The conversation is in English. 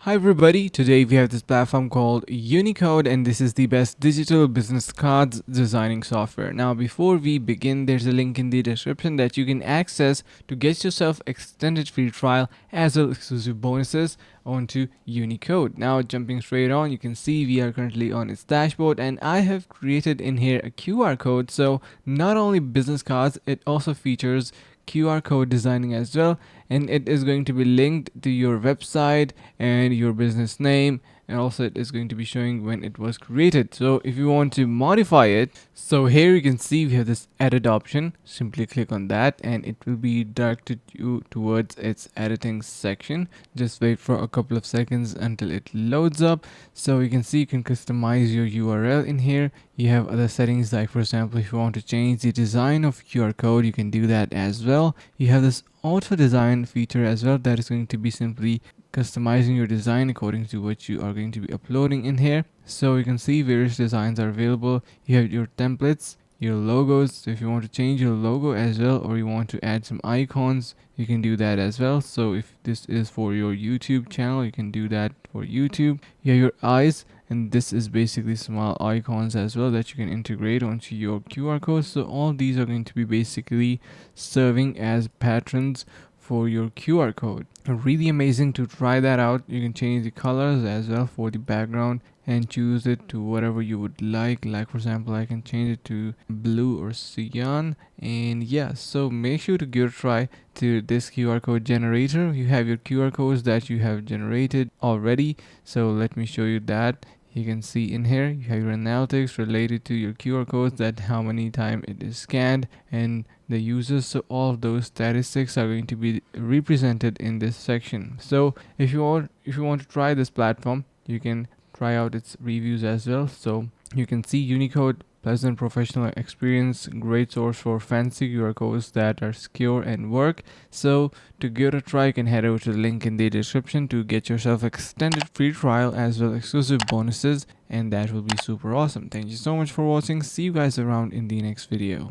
Hi everybody, today we have this platform called Uniqode and this is the best digital business cards designing software. Now before we begin, there's a link in the description that you can access to get yourself extended free trial as well as exclusive bonuses onto Uniqode. Now jumping straight on, you can see we are currently on its dashboard and I have created in here a QR code. So not only business cards, it also features QR code designing as well, and it is going to be linked to your website and your business name, and also it is going to be showing when it was created. So if you want to modify it, so here you can see we have this edit option. Simply click on that and it will be directed you towards its editing section. Just wait for a couple of seconds until it loads up. So you can see you can customize your URL in here. You have other settings, like for example, if you want to change the design of QR code, you can do that as well. You have this auto design feature as well, that is going to be simply customizing your design according to what you are going to be uploading in here. So you can see various designs are available. You have your templates, your logos. So if you want to change your logo as well, or you want to add some icons, you can do that as well. So if this is for your YouTube channel, you can do that for YouTube. You have your eyes, and this is basically small icons as well that you can integrate onto your QR code. So all these are going to be basically serving as patterns for your QR code. Really amazing to try that out. You can change the colors as well for the background and choose it to whatever you would like for example, I can change it to blue or cyan. And yeah, so make sure to give a try to this QR code generator. You have your QR codes that you have generated already, so let me show you that. You can see in here you have your analytics related to your QR codes, that how many time it is scanned and the users. So all of those statistics are going to be represented in this section. So if you want to try this platform, you can try out its reviews as well. So you can see Uniqode, pleasant professional experience, great source for fancy QR codes that are secure and work. So to give it a try, you can head over to the link in the description to get yourself extended free trial as well as exclusive bonuses, and that will be super awesome. Thank you so much for watching. See you guys around in the next video.